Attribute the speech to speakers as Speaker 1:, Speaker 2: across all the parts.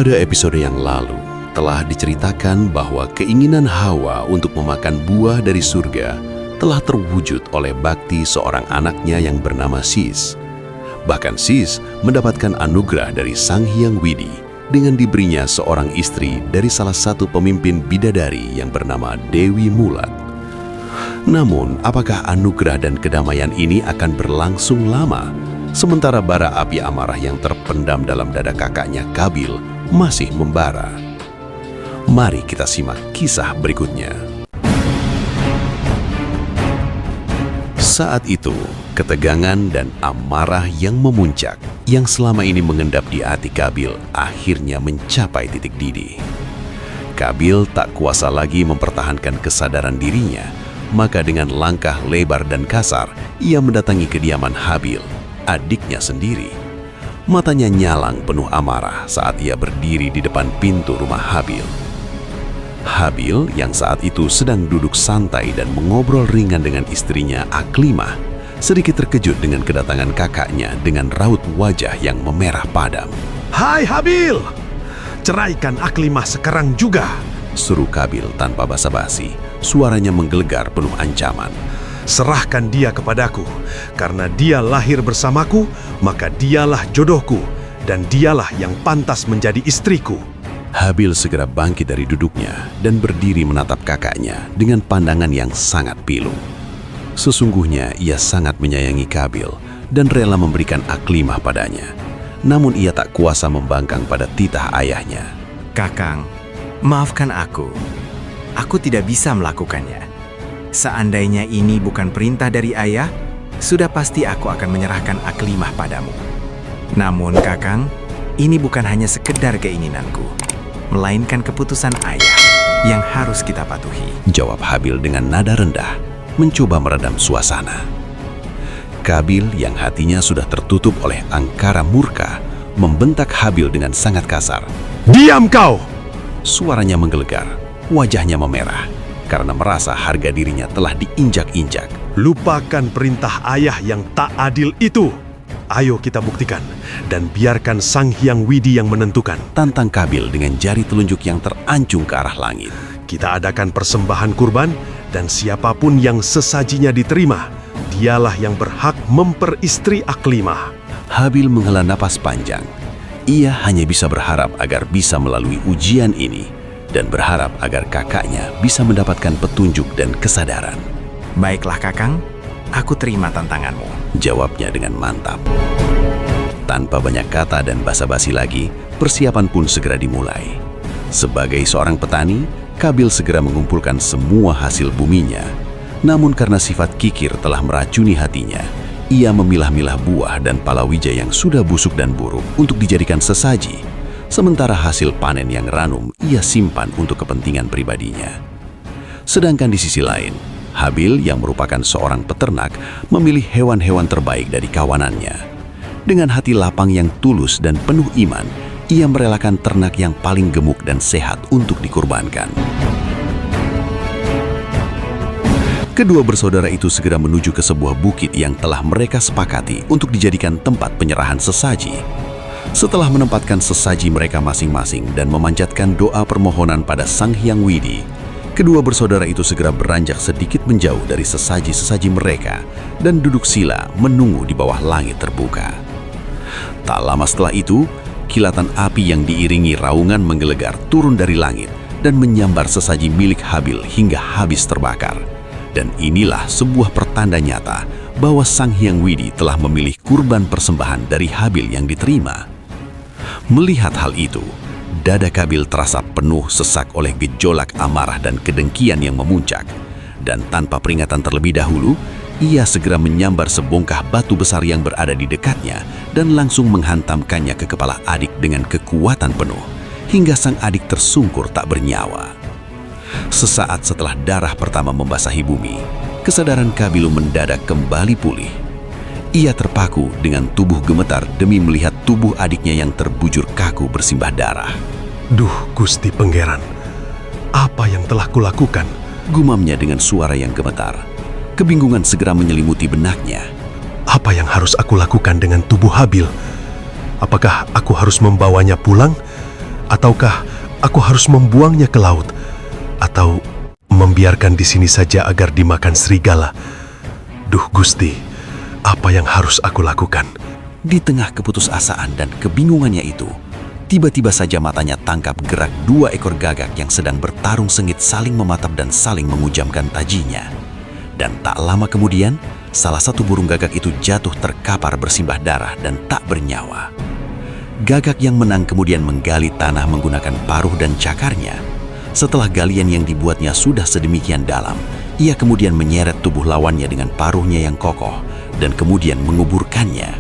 Speaker 1: Pada episode yang lalu, telah diceritakan bahwa keinginan Hawa untuk memakan buah dari surga telah terwujud oleh bakti seorang anaknya yang bernama Sis. Bahkan Sis mendapatkan anugerah dari Sang Hyang Widi dengan diberinya seorang istri dari salah satu pemimpin bidadari yang bernama Dewi Mulat. Namun, apakah anugerah dan kedamaian ini akan berlangsung lama, sementara bara api amarah yang terpendam dalam dada kakaknya Kabil masih membara? Mari kita simak kisah berikutnya. Saat itu, ketegangan dan amarah yang memuncak yang selama ini mengendap di hati Kabil akhirnya mencapai titik didih. Kabil tak kuasa lagi mempertahankan kesadaran dirinya, maka dengan langkah lebar dan kasar, ia mendatangi kediaman Habil, adiknya sendiri. Matanya nyalang penuh amarah saat ia berdiri di depan pintu rumah Habil. Habil yang saat itu sedang duduk santai dan mengobrol ringan dengan istrinya Aklimah, sedikit terkejut dengan kedatangan kakaknya dengan raut wajah yang memerah padam.
Speaker 2: "Hai Habil, ceraikan Aklimah sekarang juga,"
Speaker 1: seru Kabil tanpa basa-basi, suaranya menggelegar penuh ancaman.
Speaker 2: "Serahkan dia kepadaku, karena dia lahir bersamaku, maka dialah jodohku, dan dialah yang pantas menjadi istriku."
Speaker 1: Habil segera bangkit dari duduknya dan berdiri menatap kakaknya dengan pandangan yang sangat pilu. Sesungguhnya ia sangat menyayangi Kabil dan rela memberikan Aklimah padanya. Namun ia tak kuasa membangkang pada titah ayahnya.
Speaker 3: "Kakang, maafkan aku. Aku tidak bisa melakukannya. Seandainya ini bukan perintah dari ayah, sudah pasti aku akan menyerahkan Aklimah padamu. Namun kakang, ini bukan hanya sekedar keinginanku, melainkan keputusan ayah yang harus kita patuhi,"
Speaker 1: jawab Habil dengan nada rendah, mencoba meredam suasana. Kabil yang hatinya sudah tertutup oleh angkara murka, membentak Habil dengan sangat kasar.
Speaker 2: "Diam kau!"
Speaker 1: Suaranya menggelegar, wajahnya memerah, karena merasa harga dirinya telah diinjak-injak.
Speaker 2: "Lupakan perintah ayah yang tak adil itu. Ayo kita buktikan, dan biarkan Sang Hyang Widi yang menentukan."
Speaker 1: Tantang Kabil dengan jari telunjuk yang terancung ke arah langit.
Speaker 2: "Kita adakan persembahan kurban, dan siapapun yang sesajinya diterima, dialah yang berhak memperistri Aklimah."
Speaker 1: Habil menghela napas panjang. Ia hanya bisa berharap agar bisa melalui ujian ini, dan berharap agar kakaknya bisa mendapatkan petunjuk dan kesadaran.
Speaker 3: "Baiklah kakang, aku terima tantanganmu,"
Speaker 1: jawabnya dengan mantap. Tanpa banyak kata dan basa-basi lagi, persiapan pun segera dimulai. Sebagai seorang petani, Kabil segera mengumpulkan semua hasil buminya. Namun karena sifat kikir telah meracuni hatinya, ia memilah-milah buah dan palawija yang sudah busuk dan buruk untuk dijadikan sesaji. Sementara hasil panen yang ranum ia simpan untuk kepentingan pribadinya. Sedangkan di sisi lain, Habil yang merupakan seorang peternak memilih hewan-hewan terbaik dari kawanannya. Dengan hati lapang yang tulus dan penuh iman, ia merelakan ternak yang paling gemuk dan sehat untuk dikurbankan. Kedua bersaudara itu segera menuju ke sebuah bukit yang telah mereka sepakati untuk dijadikan tempat penyerahan sesaji. Setelah menempatkan sesaji mereka masing-masing dan memanjatkan doa permohonan pada Sang Hyang Widi, kedua bersaudara itu segera beranjak sedikit menjauh dari sesaji-sesaji mereka dan duduk sila menunggu di bawah langit terbuka. Tak lama setelah itu, kilatan api yang diiringi raungan menggelegar turun dari langit dan menyambar sesaji milik Habil hingga habis terbakar. Dan inilah sebuah pertanda nyata bahwa Sang Hyang Widi telah memilih kurban persembahan dari Habil yang diterima. Melihat hal itu, dada Kabil terasa penuh sesak oleh gejolak amarah dan kedengkian yang memuncak. Dan tanpa peringatan terlebih dahulu, ia segera menyambar sebongkah batu besar yang berada di dekatnya dan langsung menghantamkannya ke kepala adik dengan kekuatan penuh, hingga sang adik tersungkur tak bernyawa. Sesaat setelah darah pertama membasahi bumi, kesadaran Kabil mendadak kembali pulih. Ia terpaku dengan tubuh gemetar demi melihat tubuh adiknya yang terbujur kaku bersimbah darah.
Speaker 2: "Duh, Gusti Penggeran, apa yang telah kulakukan?"
Speaker 1: gumamnya dengan suara yang gemetar. Kebingungan segera menyelimuti benaknya.
Speaker 2: "Apa yang harus aku lakukan dengan tubuh Habil? Apakah aku harus membawanya pulang? Ataukah aku harus membuangnya ke laut? Atau membiarkan di sini saja agar dimakan serigala? Duh Gusti, apa yang harus aku lakukan?
Speaker 1: Di tengah keputusasaan dan kebingungannya itu, tiba-tiba saja matanya tangkap gerak 2 ekor gagak yang sedang bertarung sengit, saling mematap dan saling mengujamkan tajinya. Dan tak lama kemudian, salah satu burung gagak itu jatuh terkapar bersimbah darah dan tak bernyawa. Gagak yang menang kemudian menggali tanah menggunakan paruh dan cakarnya. Setelah galian yang dibuatnya sudah sedemikian dalam, ia kemudian menyeret tubuh lawannya dengan paruhnya yang kokoh dan kemudian menguburkannya.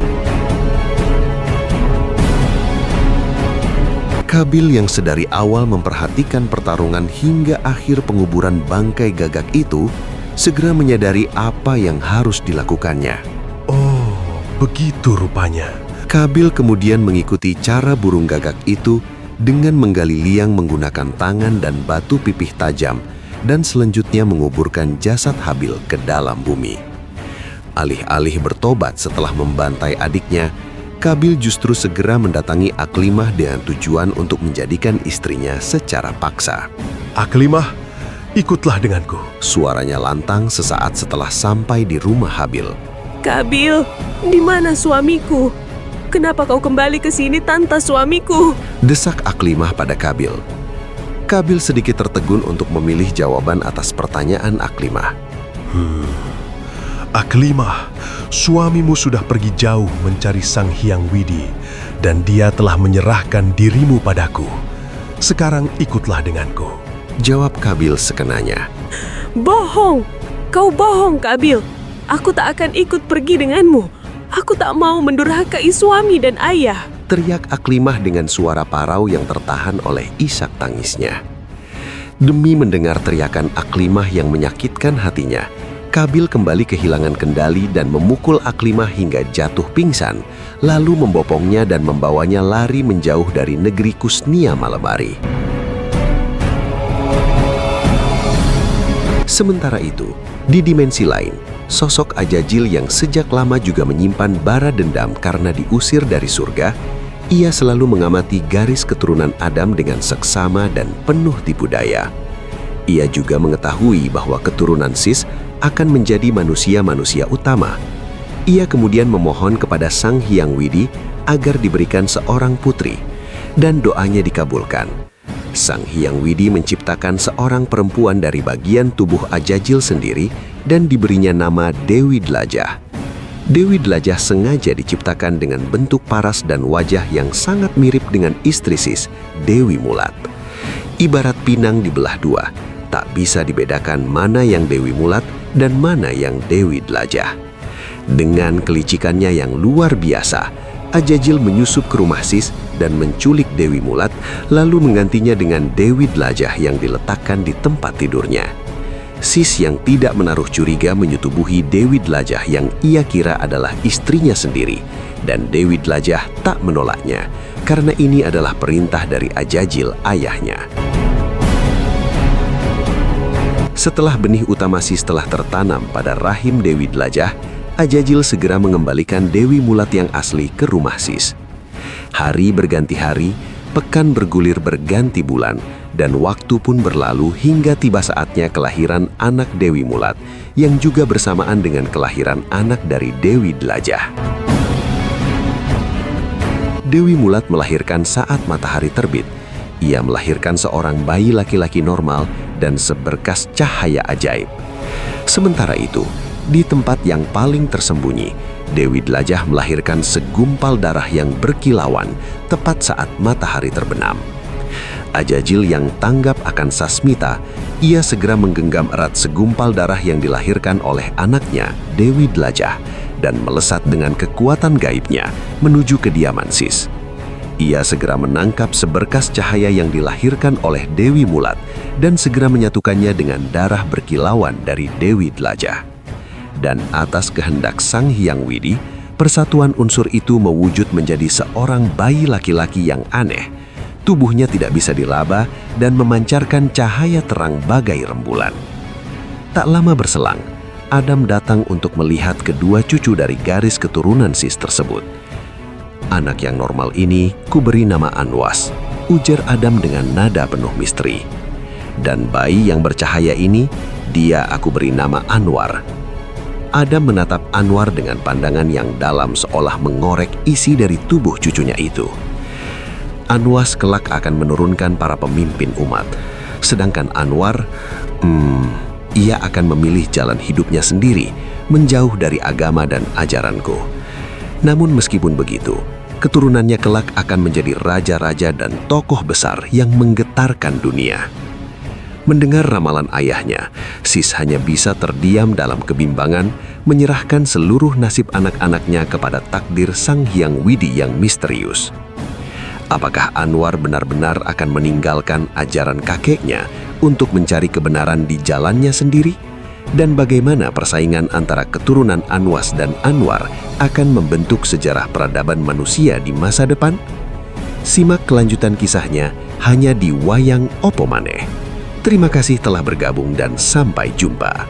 Speaker 4: Kabil yang sedari awal memperhatikan pertarungan hingga akhir penguburan bangkai gagak itu, segera menyadari apa yang harus dilakukannya.
Speaker 2: Oh, begitu rupanya.
Speaker 4: Kabil kemudian mengikuti cara burung gagak itu dengan menggali liang menggunakan tangan dan batu pipih tajam, dan selanjutnya menguburkan jasad Habil ke dalam bumi. Alih-alih bertobat setelah membantai adiknya, Kabil justru segera mendatangi Aklimah dengan tujuan untuk menjadikan istrinya secara paksa.
Speaker 2: Aklimah, ikutlah denganku.
Speaker 4: Suaranya lantang sesaat setelah sampai di rumah Habil.
Speaker 5: Kabil, di mana suamiku? Kenapa kau kembali ke sini tanpa suamiku?
Speaker 4: Desak Aklimah pada Kabil. Kabil sedikit tertegun untuk memilih jawaban atas pertanyaan Aklimah.
Speaker 2: Aklimah, suamimu sudah pergi jauh mencari Sang Hyang Widi, dan dia telah menyerahkan dirimu padaku. Sekarang ikutlah denganku.
Speaker 4: Jawab Kabil sekenanya.
Speaker 5: Bohong! Kau bohong, Kabil. Aku tak akan ikut pergi denganmu. Aku tak mau mendurhakai suami dan ayah.
Speaker 4: Teriak Aklimah dengan suara parau yang tertahan oleh isak tangisnya. Demi mendengar teriakan Aklimah yang menyakitkan hatinya, Kabil kembali kehilangan kendali dan memukul Aklimah hingga jatuh pingsan, lalu membopongnya dan membawanya lari menjauh dari negeri Kusnia Malabari. Sementara itu, di dimensi lain, sosok Ajajil yang sejak lama juga menyimpan bara dendam karena diusir dari surga, ia selalu mengamati garis keturunan Adam dengan seksama dan penuh tipu daya. Ia juga mengetahui bahwa keturunan Sis akan menjadi manusia-manusia utama. Ia kemudian memohon kepada Sang Hyang Widi agar diberikan seorang putri, dan doanya dikabulkan. Sang Hyang Widi menciptakan seorang perempuan dari bagian tubuh Ajajil sendiri dan diberinya nama Dewi Dlajah. Dewi Dlajah sengaja diciptakan dengan bentuk paras dan wajah yang sangat mirip dengan istri Sis, Dewi Mulat. Ibarat pinang dibelah dua, tak bisa dibedakan mana yang Dewi Mulat dan mana yang Dewi Dlajah. Dengan kelicikannya yang luar biasa, Ajajil menyusup ke rumah Sis dan menculik Dewi Mulat, lalu menggantinya dengan Dewi Dlajah yang diletakkan di tempat tidurnya. Sis yang tidak menaruh curiga menyetubuhi Dewi Dlajah yang ia kira adalah istrinya sendiri, dan Dewi Dlajah tak menolaknya, karena ini adalah perintah dari Ajajil ayahnya. Setelah benih utama Sis telah tertanam pada rahim Dewi Dlajah, Ajajil segera mengembalikan Dewi Mulat yang asli ke rumah Sis. Hari berganti hari, pekan bergulir berganti bulan, dan waktu pun berlalu hingga tiba saatnya kelahiran anak Dewi Mulat, yang juga bersamaan dengan kelahiran anak dari Dewi Dlajah. Dewi Mulat melahirkan saat matahari terbit. Ia melahirkan seorang bayi laki-laki normal dan seberkas cahaya ajaib. Sementara itu, di tempat yang paling tersembunyi, Dewi Dlajah melahirkan segumpal darah yang berkilauan tepat saat matahari terbenam. Ajajil yang tanggap akan Sasmita, ia segera menggenggam erat segumpal darah yang dilahirkan oleh anaknya, Dewi Dlajah, dan melesat dengan kekuatan gaibnya menuju kediaman Sis. Ia segera menangkap seberkas cahaya yang dilahirkan oleh Dewi Mulat dan segera menyatukannya dengan darah berkilauan dari Dewi Dlajah. Dan atas kehendak Sang Hyang Widi, persatuan unsur itu mewujud menjadi seorang bayi laki-laki yang aneh. Tubuhnya tidak bisa diraba dan memancarkan cahaya terang bagai rembulan. Tak lama berselang, Adam datang untuk melihat kedua cucu dari garis keturunan Sis tersebut. Anak yang normal ini kuberi nama Anwas. ujar Adam dengan nada penuh misteri. Dan bayi yang bercahaya ini, dia aku beri nama Anwar. Adam menatap Anwar dengan pandangan yang dalam seolah mengorek isi dari tubuh cucunya itu. Anwas kelak akan menurunkan para pemimpin umat, sedangkan Anwar, ia akan memilih jalan hidupnya sendiri, menjauh dari agama dan ajaranku. Namun meskipun begitu, keturunannya kelak akan menjadi raja-raja dan tokoh besar yang menggetarkan dunia. Mendengar ramalan ayahnya, Sis hanya bisa terdiam dalam kebimbangan, menyerahkan seluruh nasib anak-anaknya kepada takdir Sang Hyang Widi yang misterius. Apakah Anwar benar-benar akan meninggalkan ajaran kakeknya untuk mencari kebenaran di jalannya sendiri? Dan bagaimana persaingan antara keturunan Anwas dan Anwar akan membentuk sejarah peradaban manusia di masa depan? Simak kelanjutan kisahnya hanya di Wayang Opo Maneh. Terima kasih telah bergabung dan sampai jumpa.